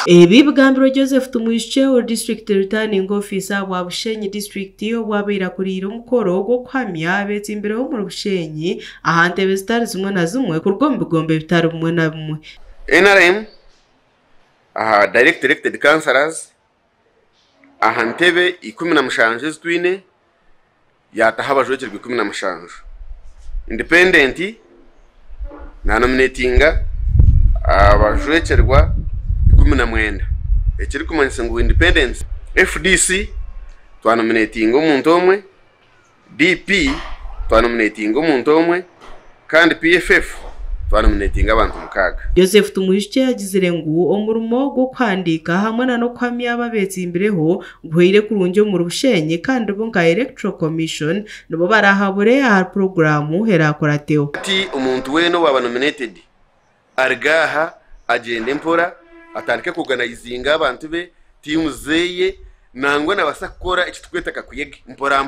Ebi bigambiro Joseph Tumuishye o District Returning Officer wa Bushenyi District yo bwabera kurira umukoro go kwamya abetse imbere ho mu Bushenyi ahantebe zitari zimwe na zimwe ku rwombe bitari bumwe na bumwe. NRM direct elected councillors ahantebe 17 zitwine yataha bajwekerwe 17 independent na nominatinga abajwekerwa 19 ekiri kumanyisa ngo independence FDC twanominating umuntu omwe DP twanominating umuntu omwe kandi PFF twanominating abantu mukaga. Joseph Tumuishye yagizire ngo omurimo go kwandika hamwe no kwamya ababetse imbereho guhire kurunje mu Bushenyi kandi bo nka Electoral Commission nibo barahabure ya program herakora Theo ati umuntu weno waba nominated argaha agende mpora atandike kuganizinga abantu be timu zeye nangwa nabasakora ikitwetaka kuyege mpora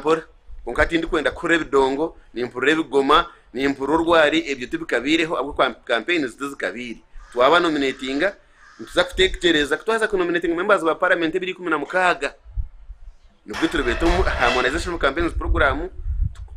onkati ndi kwenda kureba idongo ni mpora bigoma ni mpora rwari ebyo tubikabireho abo campaigns zizikabiri twaba nominatinga tuza kutekereza kutwaza ku nominating members ba parliament 2016 nubwo turebeto harmonization campaigns program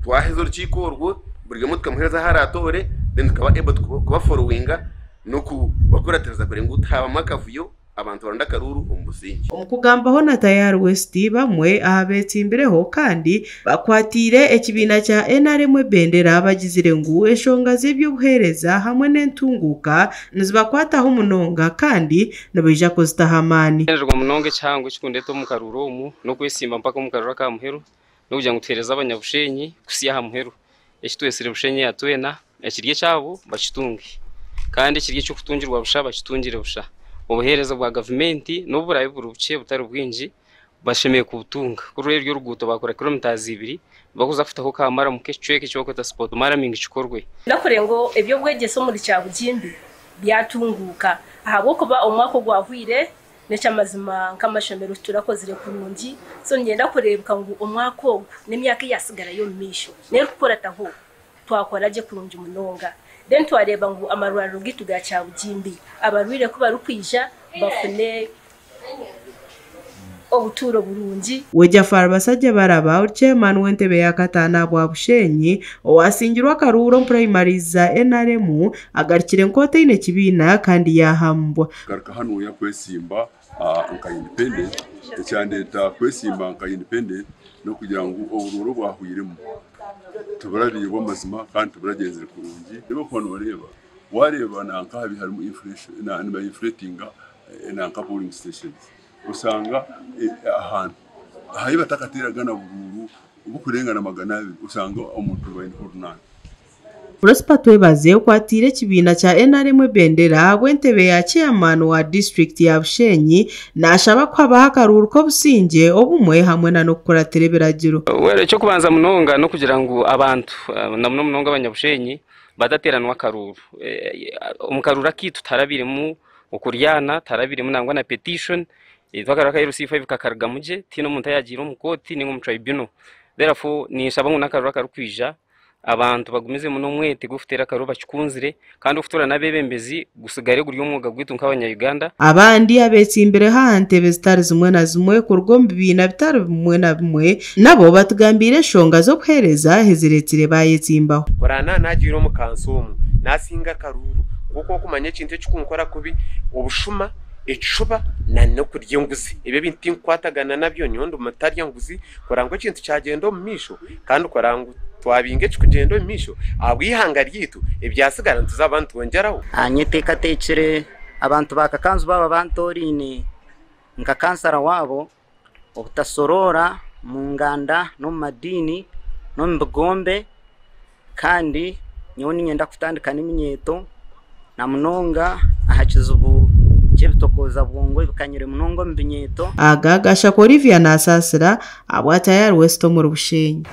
twahezo rukiko urwo burige mutwe muheza haratore then tukaba able kuba followinga nuku bakoratereza kure ngo utaba makavuyo abantu baranda karuru umusingi umukugambaho na Tayari West bamwe ahabetse imbereho kandi bakwatire ekibina cya NRM bendera bagizire ngo eshonga z'ibyo buhereza hamwe n'entunguka nizibakwataho umunonga kandi nabija ko zitahamani njerwa munonge cyangwa kikundeto mu karuro mu no kwesimba mpaka mu karura ka muheru no kujya ngutereza abanyabushenyi kusiya ha muheru ekitwesire bushenyi yatwena ekirye cyabo bakitungi kandi kirye cyo kutungirwa busha bakitungire busha ubuhereza bwa government n'uburayi burubuke butari bwinji bashemeye kubutunga kuri ryo ruguto bakora kilometers 2 bakuza afitaho kamara mu kecweke cyo kweta sport mara mingi cikorwe nakore ngo ebyo bwegeso muri cya bugimbi byatunguka ahabo kuba umwako gwavire necha mazima nkamashemero turakozire kurungi so ngenda kurebuka ngo umwako n'imyaka yasigara yo misho nero gukora taho twakora je kurungi munonga then twareba ngo amarwaro gituga cya bugimbi abarwire ko barukwija bafune obuturo burungi Wejafar basajja baraba chairman w'entebe ya katana bwa Bushenyi owasingirwa karuro primariza NRM agarikire nkote ine kibina kandi yahambwa garuka hano ya kwesimba nka independent cyane ta kwesimba nka independent no kugira ngo ubururu bwahuyiremo tubarariye bw'amazima kandi tubaragenzere kurungi nibo kwano wareba nanka habi harimo inflation na inflatinga nanka polling stations usanga ahantu hayi batakatiraga bururu ubukurengana magana usanga umuntu bayine ordinary Prosper Twebaze kwatire kibina cha NRM bendera w'entebe ya chairman wa district ya Bushenyi nashaba kwabaha karuru ko businge obumwe hamwe na no gukora tereberagiro were cyo kubanza munonga no kugira ngo abantu namno munonga abanyabushenyi badateranwa karuru umukarura kitu tarabire mu ukuryana tarabire munangwa na petition itwakaraka irusifa bikakarga muje tino muntu yagira umukoti ni mu tribunal therefore ni shaba ngunakarura karukwija abantu bagumize muno mwete gufutera karuba kikunzire kandi ufutura nabebembezi gusigare guri umwuga gwitu nk'abanya Uganda abandi abetse imbere hantebe zitari zimwe na zimwe ku rwombe bina bitari bimwe na bimwe nabo batugambire shonga zo kwereza heziretire bayetsimbaho korana nagira mu kansomu nasinga karuru kuko kumanye cinte cy'ukunkora kubi ubushuma ecuba na no kuryenguzi ibe binti nkwatagana nabyo nyondo matarya nguzi korango cintu cyagendo mu misho kandi korango twabinge kugendo mu misho abwihanga ryitu ibyasigara tuzabantu wongeraho anyeteka tekere abantu bakakanzu baba bantorine nka kansara wabo obutasorora mu nganda no madini no mbugombe kandi nyoni nyenda kutandika n'imyeto na munonga ahakizubu chebitokoza bwongo bikanyire munongo mbinyeto agagasha Olivia nasasira abwa Tayari West mu Bushenyi.